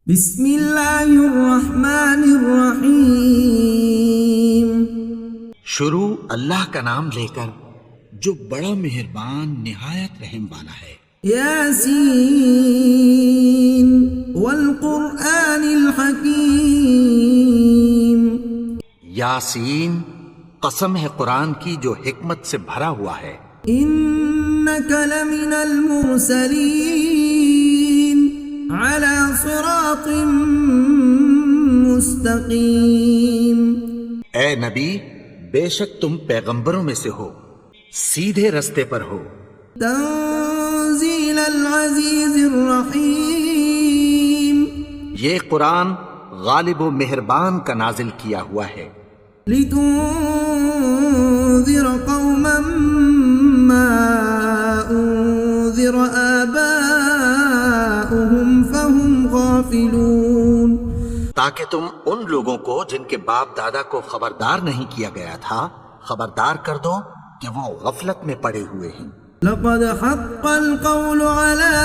بسم اللہ الرحمن الرحیم۔ شروع اللہ کا نام لے کر جو بڑا مہربان نہایت رحم والا ہے۔ یاسین والقرآن الحکیم۔ یاسین، قسم ہے قرآن کی جو حکمت سے بھرا ہوا ہے۔ انک لمن المرسلین علی صراط مستقیم۔ اے نبی، بے شک تم پیغمبروں میں سے ہو، سیدھے رستے پر ہو۔ تنزیل العزیز الرحیم۔ یہ قرآن غالب و مہربان کا نازل کیا ہوا ہے۔ لتنذر قوما ما انذر آباؤهم فهم غافلون۔ تاکہ تم ان لوگوں کو جن کے باپ دادا کو خبردار نہیں کیا گیا تھا خبردار کر دو کہ وہ غفلت میں پڑے ہوئے ہیں۔ لقد حق القول على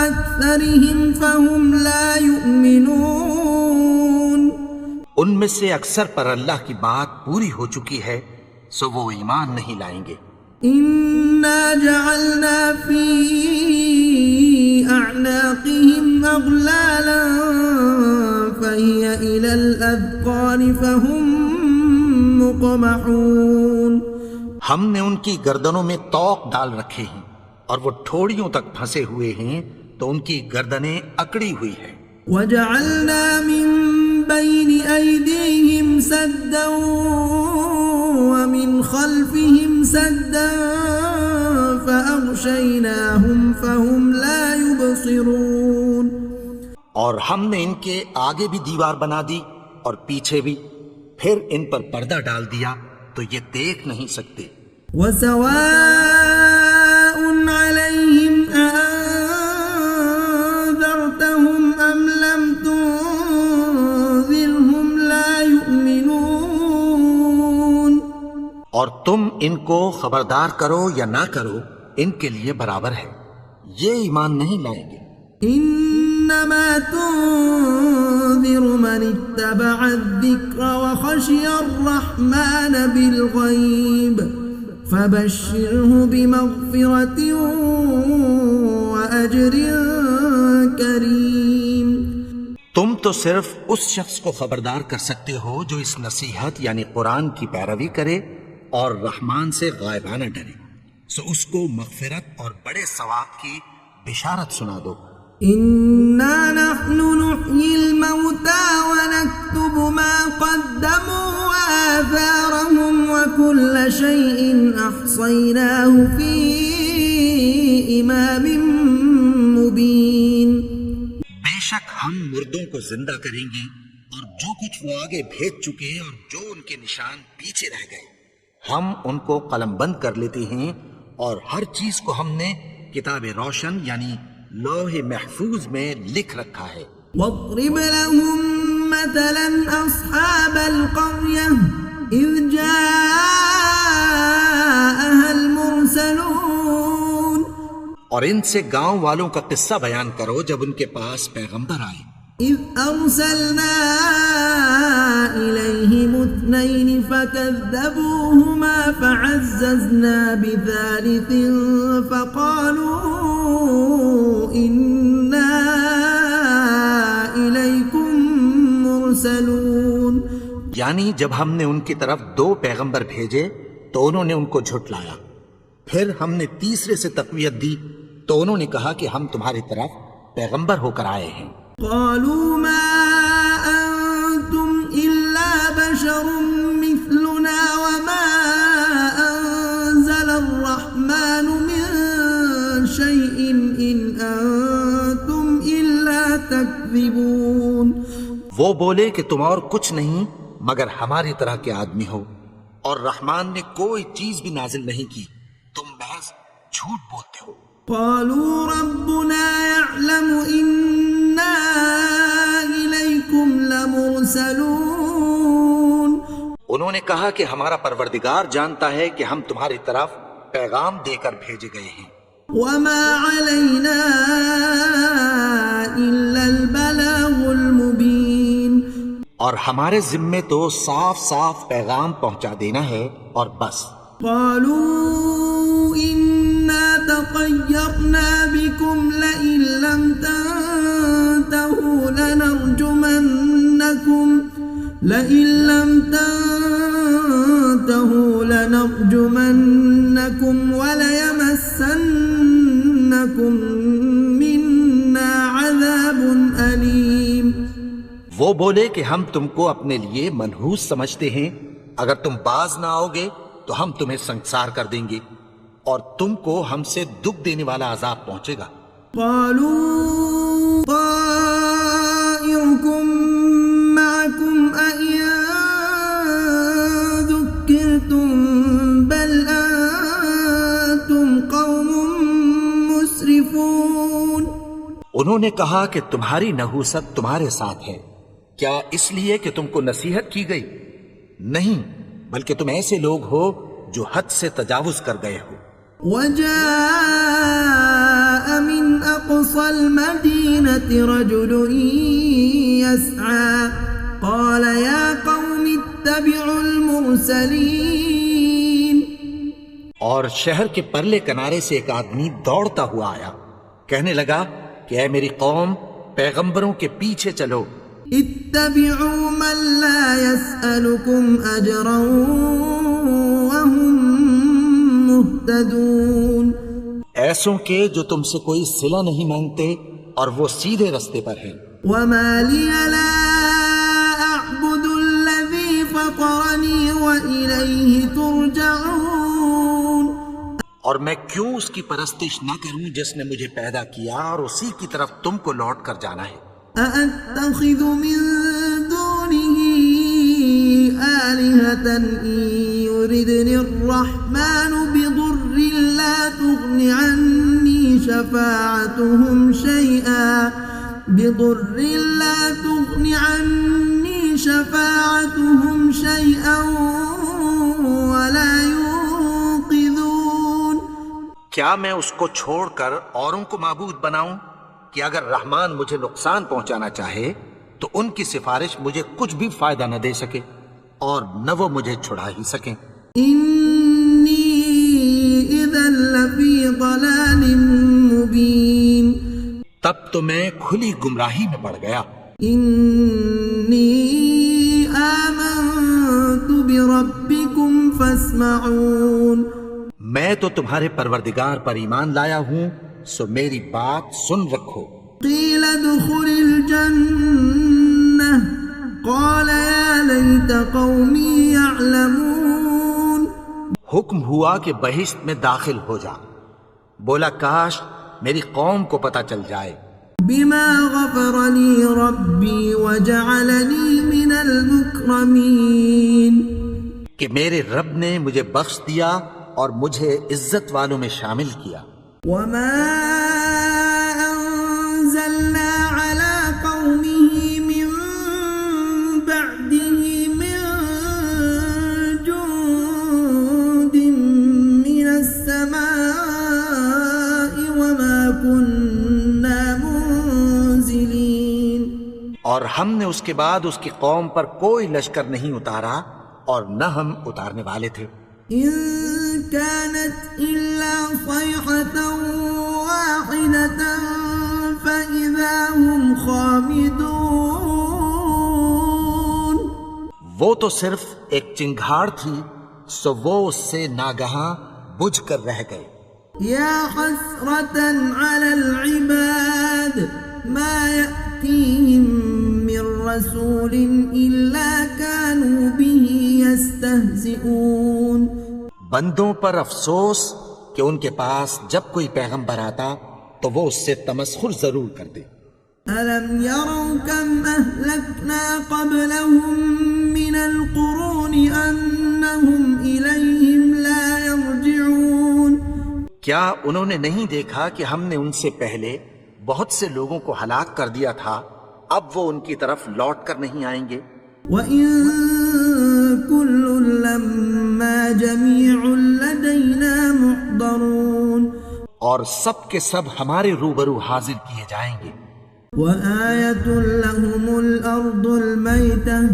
أكثرهم فهم لا يؤمنون۔ ان میں سے اکثر پر اللہ کی بات پوری ہو چکی ہے سو وہ ایمان نہیں لائیں گے۔ إنا جعلنا في أعناقهم أغلالا فهي إلى الأذقان فهم مقمحون۔ ہم نے ان کی گردنوں میں طوق ڈال رکھے ہیں اور وہ ٹھوڑیوں تک پھنسے ہوئے ہیں تو ان کی گردنیں اکڑی ہوئی ہیں۔ وجعلنا من بين أيديهم سدا ومن خلفهم سدا فأغشيناهم فهم لا يبصرون۔ اور ہم نے ان کے آگے بھی دیوار بنا دی اور پیچھے بھی، پھر ان پر پردہ ڈال دیا تو یہ دیکھ نہیں سکتے۔ وسواء عليهم أأنذرتهم أم لم تنذرهم لا يؤمنون۔ اور تم ان کو خبردار کرو یا نہ کرو ان کے لیے برابر ہے، یہ ایمان نہیں لائیں گے۔ انما تنذر من اتبع الذکر وخشی الرحمن بالغیب فبشره بمغفرة وأجر کریم۔ تم تو صرف اس شخص کو خبردار کر سکتے ہو جو اس نصیحت یعنی قرآن کی پیروی کرے اور رحمان سے غائبانہ ڈرے، سو اس کو مغفرت اور بڑے ثواب کی بشارت سنا دو۔ انا نحن نحيي الموتى ونكتب ما قدموا وآثارهم وكل شيء أحصيناه في إمام مبين۔ بے شک ہم مردوں کو زندہ کریں گے اور جو کچھ وہ آگے بھیج چکے اور جو ان کے نشان پیچھے رہ گئے ہم ان کو قلم بند کر لیتے ہیں، اور ہر چیز کو ہم نے کتاب روشن یعنی لوح محفوظ میں لکھ رکھا ہے۔ واضرب لهم مثلا أصحاب القرية إذ جاءها المرسلون۔ اور ان سے گاؤں والوں کا قصہ بیان کرو جب ان کے پاس پیغمبر آئے۔ إذ أرسلنا إليهم اثنين فكذبوهما فعززنا بثالث فقالوا إنا إليكم مرسلون۔ یعنی جب ہم نے ان کی طرف 2 پیغمبر بھیجے تو انہوں نے ان کو جھٹلایا، پھر ہم نے تیسرے سے تقویت دی تو انہوں نے کہا کہ ہم تمہاری طرف پیغمبر ہو کر آئے ہیں۔ قالوا ما أنتم إلا بشر مثلنا وما أنزل الرحمن من شيء إن أنتم إلا تكذبون۔ وہ بولے کہ تم اور کچھ نہیں مگر ہماری طرح کے آدمی ہو، اور رحمان نے کوئی چیز بھی نازل نہیں کی، تم محض جھوٹ بولتے ہو۔ قالوا ربنا يعلم إنا إليكم لمرسلون۔ انہوں نے کہا کہ ہمارا پروردگار جانتا ہے کہ ہم تمہاری طرف پیغام دے کر بھیجے گئے ہیں۔ وما علينا إلا البلاغ المبين اور ہمارے ذمے تو صاف صاف پیغام پہنچا دینا ہے اور بس. قالوا إنا تطيرنا بكم لئن لم تنتهوا لنرجمنكم وليمسنكم منا عذاب أليم. وہ بولے کہ ہم تم کو اپنے لیے منحوس سمجھتے ہیں، اگر تم باز نہ آؤ گے تو ہم تمہیں سنسار کر دیں گے اور تم کو ہم سے دکھ دینے والا عذاب پہنچے گا. قالوا طائركم معكم أئن ذكرتم بل أنتم قوم مسرفون. انہوں نے کہا کہ تمہاری نحوست تمہارے ساتھ ہے، کیا اس لیے کہ تم کو نصیحت کی گئی؟ نہیں، بلکہ تم ایسے لوگ ہو جو حد سے تجاوز کر گئے ہو. وجاء من أقصى المدينة رجل يسعى قال يا قوم اتبعوا المرسلين. اور شہر کے پرلے کنارے سے ایک آدمی دوڑتا ہوا آیا، کہنے لگا کہ اے میری قوم، پیغمبروں کے پیچھے چلو. اتبعوا من لا يسألكم أجرا وهم مهتدون. ایسوں کے جو تم سے کوئی صلہ نہیں مانگتے اور وہ سیدھے رستے پر ہیں. وما لي لا أعبد الذي فطرني وإليه ترجعون. اور میں کیوں اس کی پرستش نہ کروں جس نے مجھے پیدا کیا اور اسی کی طرف تم کو لوٹ کر جانا ہے. أأتخذ من دونه آلهة إن يردني الرحمن بضر لا تغن عني شفاعتهم شيئا ولا ينقذون. کیا میں اس کو چھوڑ کر اوروں کو معبود بناؤں کہ اگر رحمان مجھے نقصان پہنچانا چاہے تو ان کی سفارش مجھے کچھ بھی فائدہ نہ دے سکے اور نہ وہ مجھے چھڑا ہی سکیں. انی اذا لفی ضلال مبین. تب تو میں کھلی گمراہی میں پڑ گیا. انی آمنت بربکم فاسمعون. میں تو تمہارے پروردگار پر ایمان لایا ہوں، سو میری بات سن رکھو. قیل ادخل الجنہ قال یا لیت قومی یعلمون. حکم ہوا کہ بہشت میں داخل ہو جا. بولا کاش میری قوم کو پتہ چل جائے. بما غفر لی ربی وجعلنی من المکرمین. کہ میرے رب نے مجھے بخش دیا اور مجھے عزت والوں میں شامل کیا. وما أنزلنا على قومه من بعده من جند من السماء وما كنا منزلين. اور ہم نے اس کے بعد اس کی قوم پر کوئی لشکر نہیں اتارا اور نہ ہم اتارنے والے تھے. إن كانت إلا صيحة واحدة فإذا هم خامدون. وہ تو صرف ایک چنگھاڑ تھی، سو وہ اس سے ناگہاں بجھ کر رہ گئے. يا حسرة على العباد ما يأتيهم من رسول إلا كانوا به يستهزئون. بندوں پر افسوس کہ ان کے پاس جب کوئی پیغمبر آتا تو وہ اس سے تمسخر ضرور کرتے. ألم يروا كم أهلكنا قبلهم من القرون أنهم إليهم لا يرجعون. کیا انہوں نے نہیں دیکھا کہ ہم نے ان سے پہلے بہت سے لوگوں کو ہلاک کر دیا تھا، اب وہ ان کی طرف لوٹ کر نہیں آئیں گے. وَإِن كُلٌّ لَمَّا جَمِيعٌ لَدَيْنَا مُحْضَرُونَ. اور سب کے سب ہمارے روبرو حاضر کیے جائیں گے. وَآيَةٌ لَهُمُ الأرض الميتة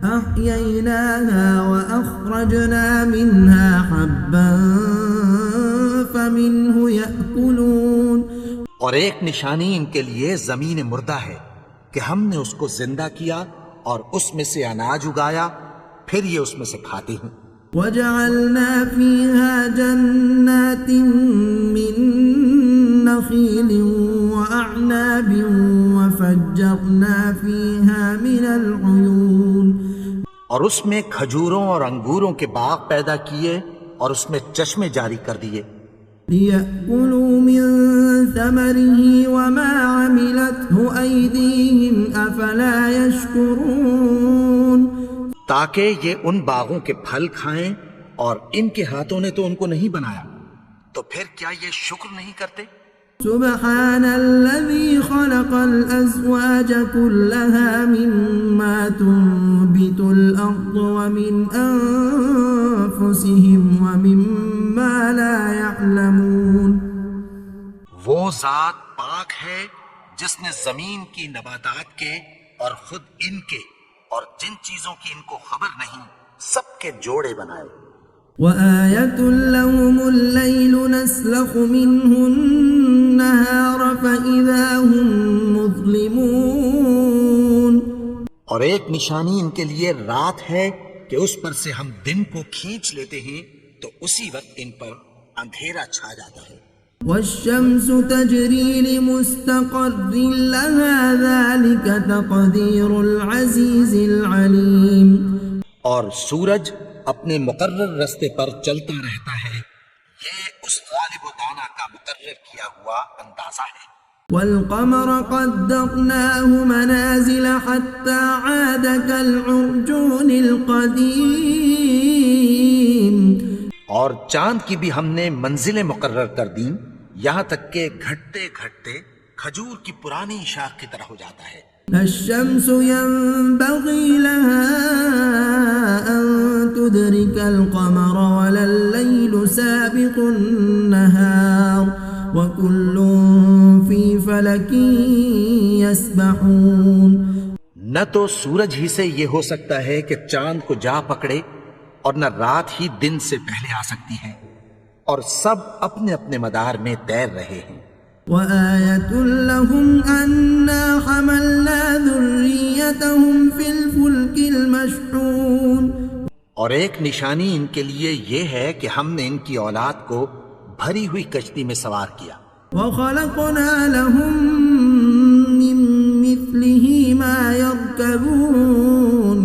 أحييناها وأخرجنا منها حبا فمنه يأكلون. اور ایک نشانی ان کے لیے زمین مردہ ہے کہ ہم نے اس کو زندہ کیا اور اس میں سے اناج اگایا، پھر یہ اس میں سے کھاتے ہیں. وجعلنا فيها جنات من نخيل وأعناب وفجرنا فيها من العيون. اور اس میں کھجوروں اور انگوروں کے باغ پیدا کیے اور اس میں چشمے جاری کر دیے. لِيَأْكُلُوا مِن ثَمَرِهِ وَمَا عَمِلَتْهُ أَيْدِيهِمْ أَفَلَا يَشْكُرُونَ. تاکہ یہ ان باغوں کے پھل کھائیں اور ان کے ہاتھوں نے تو ان کو نہیں بنایا، تو پھر کیا یہ شکر نہیں کرتے؟ سبحان الذي خلق الأزواج كلها مما تنبت الأرض ومن أنفسهم ومما لا يعلمون. وہ ذات پاک ہے جس نے زمین کی نباتات کے اور خود ان کے اور جن چیزوں کی ان کو خبر نہیں سب کے جوڑے بنائے. وآية لهم الليل نسلخ منه النهار فإذا هم مظلمون. اور ایک نشانی ان کے لیے رات ہے کہ اس پر سے ہم دن کو کھینچ لیتے ہیں تو اسی وقت ان پر اندھیرا چھا جاتا ہے. والشمس تجري لمستقر لها ذلك تقدير العزيز العليم. اور سورج اپنے مقرر راستے پر چلتا رہتا ہے، یہ اس غالب و دانا کا مقرر کیا ہوا اندازہ ہے. والقمر قدرناه منازل حتى عاد كالعرجون القديم. اور چاند کی بھی ہم نے منزلیں مقرر کر دیں یہاں تک کہ گھٹتے گھٹتے کھجور کی پرانی شاخ کی طرح ہو جاتا ہے. الشمس ينبغي لها أن تدرك القمر ولا الليل سابق النهار وكل في فلك يسبحون. نہ تو سورج ہی سے یہ ہو سکتا ہے کہ چاند کو جا پکڑے اور نہ رات ہی دن سے پہلے آ سکتی ہے، اور سب اپنے اپنے مدار میں تیر رہے ہیں. وآية لهم أنا حملنا ذريتهم في الفلك المشحون. اور ایک نشانی ان کے لیے یہ ہے کہ ہم نے ان کی اولاد کو بھری ہوئی کشتی میں سوار کیا. وخلقنا لهم من مثله ما يركبون.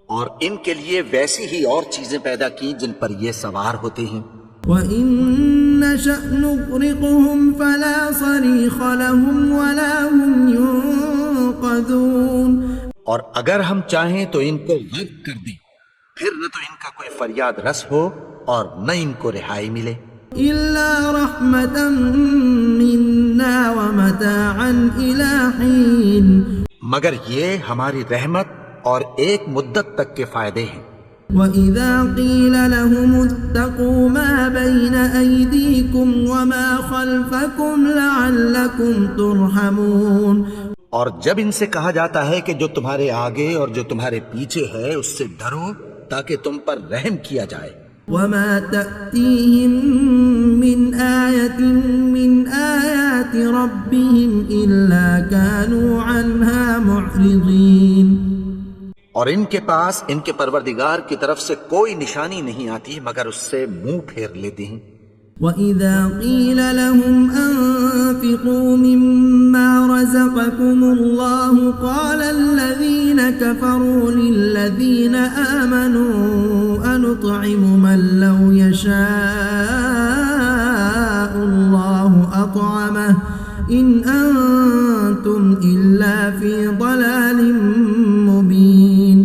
اور ان کے لیے ویسی ہی اور چیزیں پیدا کی جن پر یہ سوار ہوتے ہیں. وَإِن نَّشَأْ نُغْرِقْهُمْ فَلَا صَرِيخَ لَهُمْ وَلَا هُمْ يُنقَذُونَ. اور اگر ہم چاہیں تو ان کو غرق کر دیں، پھر نہ تو ان کا کوئی فریاد رس ہو اور نہ ان کو رہائی ملے. إِلَّا رَحْمَةً مِنَّا وَمَتَاعًا إِلَى حِينٍ. مگر یہ ہماری رحمت اور ایک مدت تک کے فائدے ہیں. وَإِذَا قِيلَ لَهُمُ اتَّقُوا مَا بَيْنَ أَيْدِيكُمْ وَمَا خَلْفَكُمْ لَعَلَّكُمْ تُرْحَمُونَ. اور جب ان سے کہا جاتا ہے کہ جو تمہارے آگے اور جو تمہارے پیچھے ہے اس سے ڈرو تاکہ تم پر رحم کیا جائے. وَمَا تَأْتِيهِم مِّنْ آيَةٍ مِّنْ آيَاتِ رَبِّهِمْ إِلَّا كَانُوا عَنْهَا مُعْرِضِينَ. اور ان کے پاس ان کے پروردگار کی طرف سے کوئی نشانی نہیں آتی مگر اس سے منہ پھیر لیتے ہیں. وَإِذَا قِيلَ لَهُمْ أَنفِقُوا مِمَّا رَزَقَكُمُ اللَّهُ قَالَ الَّذِينَ كَفَرُوا لِلَّذِينَ آمَنُوا أَنُطْعِمُ مَن لَّوْ يَشَاءُ اللَّهُ أَطْعَمَهُ إِنْ أَنتُمْ إِلَّا فِي ضَلَالٍ مُّبِينٍ.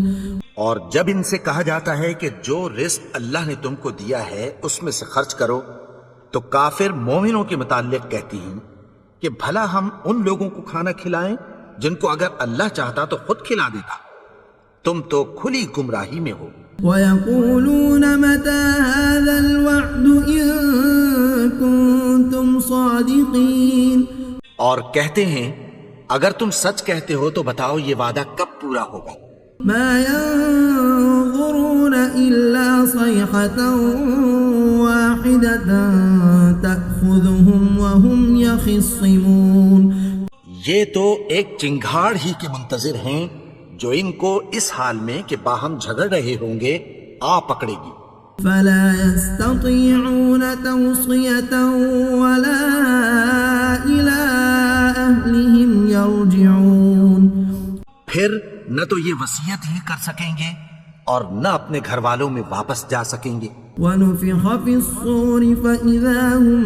اور جب ان سے کہا جاتا ہے کہ جو رزق اللہ نے تم کو دیا ہے اس میں سے خرچ کرو تو کافر مومنوں کے متعلق کہتی ہیں کہ بھلا ہم ان لوگوں کو کھانا کھلائیں جن کو اگر اللہ چاہتا تو خود کھلا دیتا. تم تو کھلی گمراہی میں ہو. وَيَقُولُونَ مَتَى هَذَا الْوَعْدُ إِن كُنتُمْ صَادِقِينَ. اور کہتے ہیں اگر تم سچ کہتے ہو تو بتاؤ یہ وعدہ کب پورا ہوگا؟ ما ينظرون إلا صيحة واحدة تأخذهم وهم يخصمون. یہ تو ایک چنگھاڑ ہی کے منتظر ہیں جو ان کو اس حال میں کہ باہم جھگڑ رہے ہوں گے آ پکڑے گی. فلا يستطيعون توصية ولا إلى أهلهم يرجعون. پھر نہ تو یہ وصیت ہی کر سکیں گے اور نہ اپنے گھر والوں میں واپس جا سکیں گے. ونفخ في الصور فإذا هم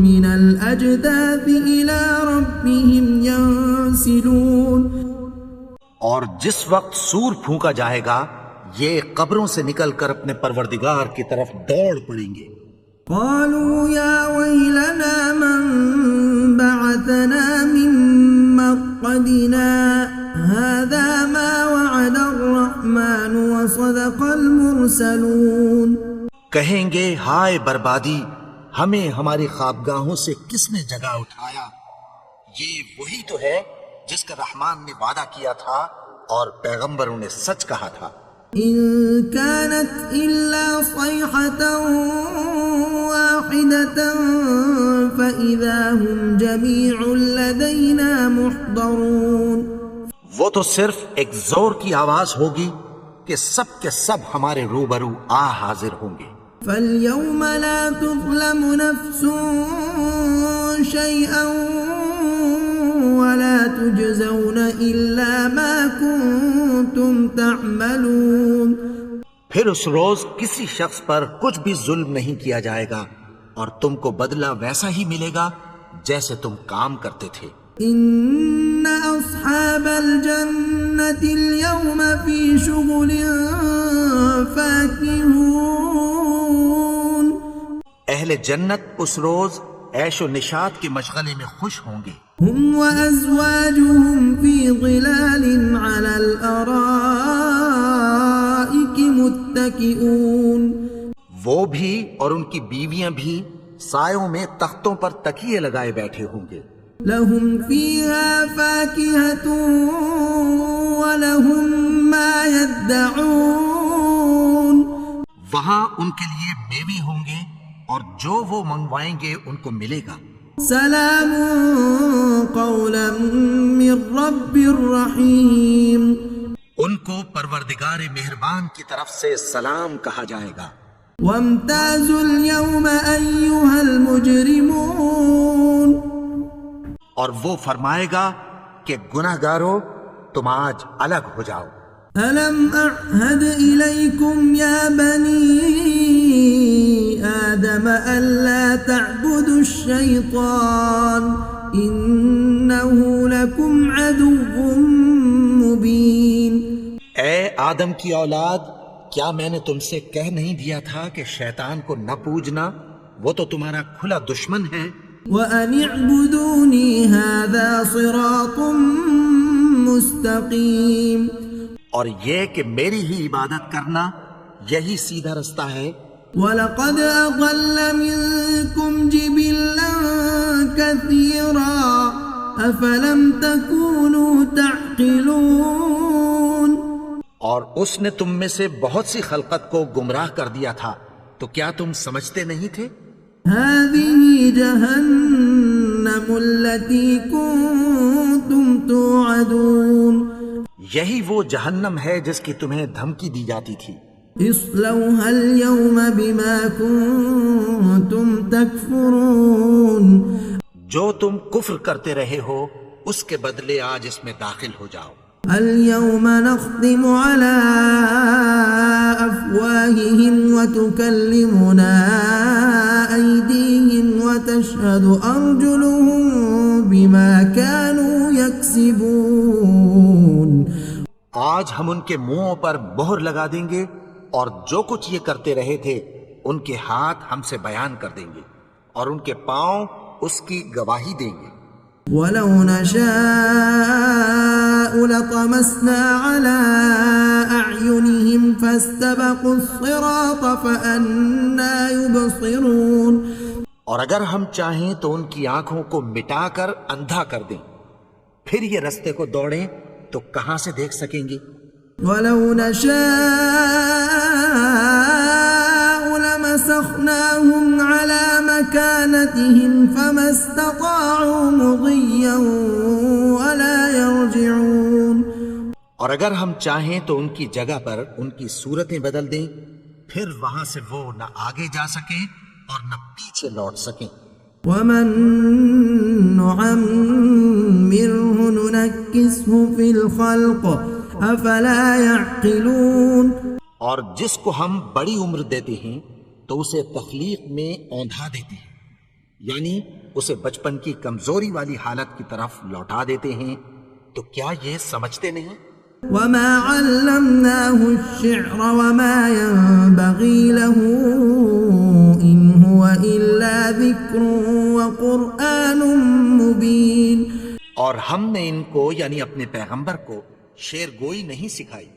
من الأجداث إلى ربهم ينسلون. اور جس وقت سور پھونکا جائے گا یہ قبروں سے نکل کر اپنے پروردگار کی طرف دوڑ پڑیں گے. قالوا يا ويلنا من بعثنا من مرقدنا هذا ما وعد الرحمن وصدق المرسلون. کہیں گے ہائے بربادی، ہمیں ہماری خوابگاہوں سے کس نے جگا اٹھایا؟ یہ وہی تو ہے جس کا رحمان نے وعدہ کیا تھا اور پیغمبروں نے سچ کہا تھا. إن كانت إلا صيحة واحدة فإذا هم جميع لدينا محضرون. وہ تو صرف ایک زور کی آواز ہوگی کہ سب کے سب ہمارے روبرو آ حاضر ہوں گے. فاليوم لا تظلم نفس شيئا ولا تجزون إلا ما كنتم تعملون. پھر اس روز کسی شخص پر کچھ بھی ظلم نہیں کیا جائے گا اور تم کو بدلہ ویسا ہی ملے گا جیسے تم کام کرتے تھے. إن أصحاب الجنة اليوم في شغل فاكهون. اہل جنت اس روز عیش و نشاط کے مشغلے میں خوش ہوں گے. هم وأزواجهم في ظلال على الأرائك متكئون. وہ بھی اور ان کی بیویاں بھی سایوں میں تختوں پر تکیے لگائے بیٹھے ہوں گے. لهم فيها فاكهة ولهم ما يدعون. وہاں ان کے لیے میوے ہوں گے اور جو وہ منگوائیں گے ان کو ملے گا. سلام قولا من رب رحیم. ان کو پروردگار مہربان کی طرف سے سلام کہا جائے گا. وامتازوا اليوم أيها المجرمون. اور وہ فرمائے گا کہ گناہگارو تم آج الگ ہو جاؤ. ألم أعهد إليكم يا بني آدم ألا تعبدوا الشيطان إنه لكم عدو مبين. اے آدم کی اولاد، کیا میں نے تم سے کہہ نہیں دیا تھا کہ شیطان کو نہ پوجنا، وہ تو تمہارا کھلا دشمن ہے. وَأَنِ اعْبُدُونِي هَذَا صِرَاطٌ مُسْتَقِيمٌ. اور یہ کہ میری ہی عبادت کرنا یہی سیدھا رستہ ہے. وَلَقَدْ أَضَلَّ مِنكُمْ جِبِلًّا كَثِيرًا أَفَلَمْ تَكُونُوا تَعْقِلُونَ. اور اس نے تم میں سے بہت سی خلقت کو گمراہ کر دیا تھا، تو کیا تم سمجھتے نہیں تھے؟ هَذِهِ جَهَنَّمُ الَّتِي كُنتُمْ تُوعَدُونَ. یہی وہ جہنم ہے جس کی تمہیں دھمکی دی جاتی تھی. اصلوها اليوم بما كنتم تكفرون. جو تم کفر کرتے رہے ہو اس کے بدلے آج اس میں داخل ہو جاؤ. اليوم نختم على أفواههم وتكلمنا أيديهم وتشهد أرجلهم بما كانوا يكسبون. آج ہم ان کے منہوں پر مہر لگا دیں گے اور جو کچھ یہ کرتے رہے تھے ان کے ہاتھ ہم سے بیان کر دیں گے اور ان کے پاؤں اس کی گواہی دیں گے. وَلَوْ نَشَاءُ لَطَمَسْنَا عَلَىٰ أَعْيُنِهِمْ فَاسْتَبَقُوا الصِّرَاطَ فَأَنَّىٰ يُبْصِرُونَ. اور اگر ہم چاہیں تو ان کی آنکھوں کو مٹا کر اندھا کر دیں. پھر یہ رستے کو دوڑیں تو کہاں سے دیکھ سکیں گے؟ ولو نشاء لمسخناهم على مكانتهم فما استطاعوا مضيا ولا يرجعون. اور اگر ہم چاہیں تو ان کی جگہ پر ان کی صورتیں بدل دیں، پھر وہاں سے وہ نہ آگے جا سکیں اور نہ پیچھے لوٹ سکیں. ومن نعمره ننكسه في الخلق افلا يعقلون. اور جس کو ہم بڑی عمر دیتے ہیں تو اسے تخلیق میں اوندھا دیتے ہیں، یعنی اسے بچپن کی کمزوری والی حالت کی طرف لوٹا دیتے ہیں. تو کیا یہ سمجھتے نہیں؟ وما علمناه الشعر وما ينبغي له إن هو إلا ذكر وقرآن مبين. اور ہم نے ان کو یعنی اپنے پیغمبر کو شعر گوئی نہیں سکھائی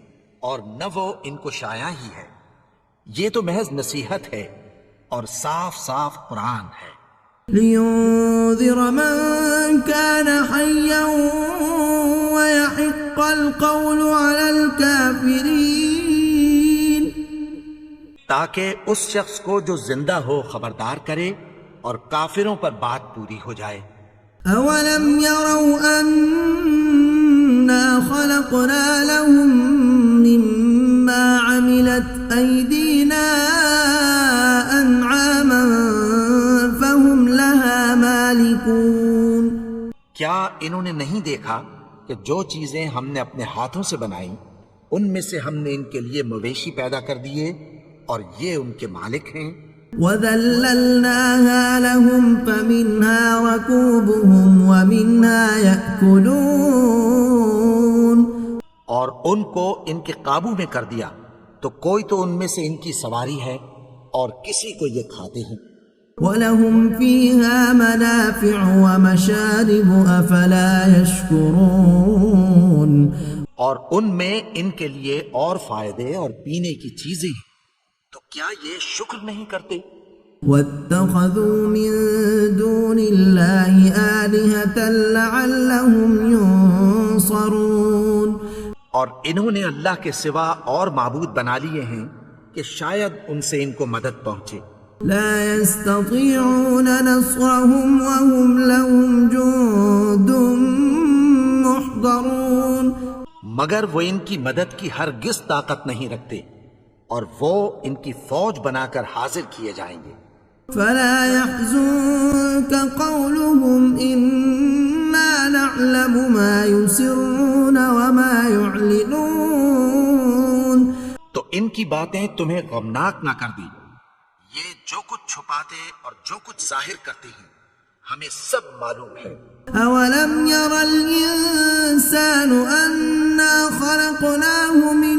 اور نہ وہ ان کو شاعری ہی ہے، یہ تو محض نصیحت ہے اور صاف صاف قرآن ہے. لينذر من كان حيا ويحق القول على الكافرين. تاکہ اس شخص کو جو زندہ ہو خبردار کرے اور کافروں پر بات پوری ہو جائے. أولم يروا أنا خلقنا لهم مما عملت أيدينا أنعاما فهم لها مالكون. کیا انہوں نے نہیں دیکھا کہ جو چیزیں ہم نے اپنے ہاتھوں سے بنائیں ان میں سے ہم نے ان کے لیے مویشی پیدا کر دیے اور یہ ان کے مالک ہیں. وَذَلَّلْنَاهَا لَهُمْ فَمِنْهَا رَكُوبُهُمْ وَمِنْهَا يَأْكُلُونَ. اور ان کو ان کے قابو میں کر دیا تو کوئی تو ان میں سے ان کی سواری ہے اور کسی کو یہ کھاتے ہیں. وَلَهُمْ فِيهَا مَنَافِعُ وَمَشَارِبُ أَفَلَا يَشْكُرُونَ. اور ان میں ان کے لیے اور فائدے اور پینے کی چیزیں ہیں، تو کیا یہ شکر نہیں کرتے؟ وَاتَّخَذُوا مِن دُونِ اللَّهِ آلِهَةً لَعَلَّهُمْ يُنصَرُونَ. اور انہوں نے اللہ کے سوا اور معبود بنا لیے ہیں کہ شاید ان سے ان کو مدد پہنچے. لا يستطيعون نصرهم وهم لهم جند محضرون. مگر وہ ان کی مدد کی ہرگز طاقت نہیں رکھتے اور وہ ان کی فوج بنا کر حاضر کیے جائیں گے. فلا يحزنك قولهم إنا نعلم ما يسرون وما يعلنون. تو ان کی باتیں تمہیں غمناک نہ کر دیں، یہ جو کچھ چھپاتے اور جو کچھ ظاہر کرتے ہیں ہمیں سب معلوم ہے. أولم ير الإنسان أنا خلقناه من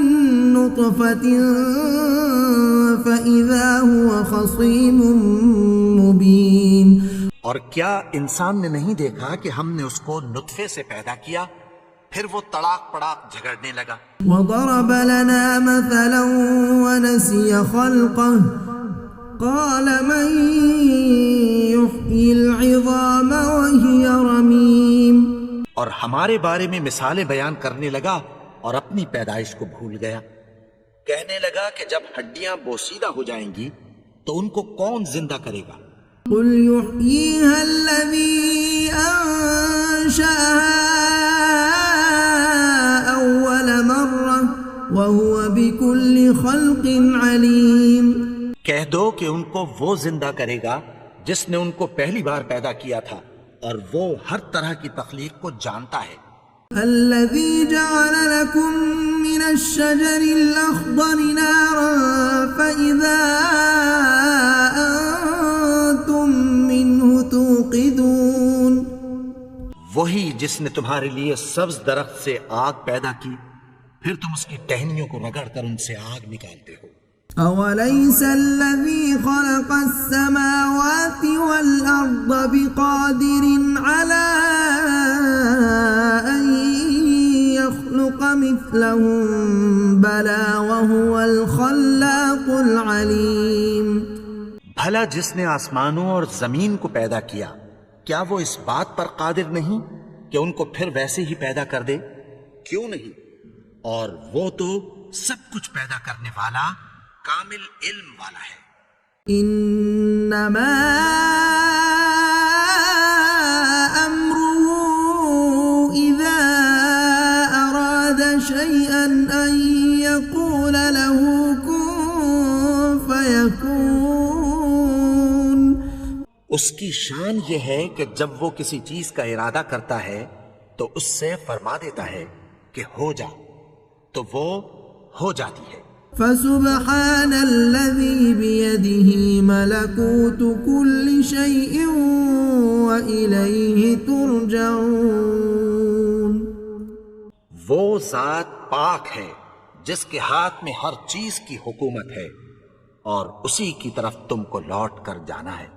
نطفة فإذا هو خصيم مبين. اور کیا انسان نے نہیں دیکھا کہ ہم نے اس کو نطفے سے پیدا کیا پھر وہ تڑاک پڑاک جھگڑنے لگا. وضرب لنا مثلا ونسي خلقه قال من يحيي العظام وهي رميم. اور ہمارے بارے میں مثالیں بیان کرنے لگا اور اپنی پیدائش کو بھول گیا. کہنے لگا کہ جب ہڈیاں بوسیدہ ہو جائیں گی تو ان کو کون زندہ کرے گا؟ قل يحييها الذي أنشأها أول مرة وهو بكل خلق عليم. کہہ دو کہ ان کو وہ زندہ کرے گا جس نے ان کو پہلی بار پیدا کیا تھا اور وہ ہر طرح کی تخلیق کو جانتا ہے. الذي جعل لكم من الشجر الأخضر نارا فإذا أنتم منه توقدون. وہی جس نے تمہارے لیے سبز درخت سے آگ پیدا کی پھر تم اس کی ٹہنیوں کو رگڑ کر ان سے آگ نکالتے ہو. أوليس الذي خلق السماوات والأرض بقادر على أن يخلق مثلهم بلى وهو الخلاق العليم. بھلا جس نے آسمانوں اور زمین کو پیدا کیا کیا وہ اس بات پر قادر نہیں کہ ان کو پھر ویسے ہی پیدا کر دے؟ کیوں نہیں؟ اور وہ تو سب کچھ پیدا کرنے والا کامل علم والا ہے۔ انما امره اذا اراد شيئا ان يقول له كن فيكون۔ اس کی شان یہ ہے کہ جب وہ کسی چیز کا ارادہ کرتا ہے تو اس سے فرما دیتا ہے کہ ہو جا، تو وہ ہو جاتی ہے۔ فسبحان الذي بيده ملكوت كل شيء وإليه ترجعون۔ وہ ذات پاک ہے جس کے ہاتھ میں ہر چیز کی حکومت ہے، اور اسی کی طرف تم کو لوٹ کر جانا ہے۔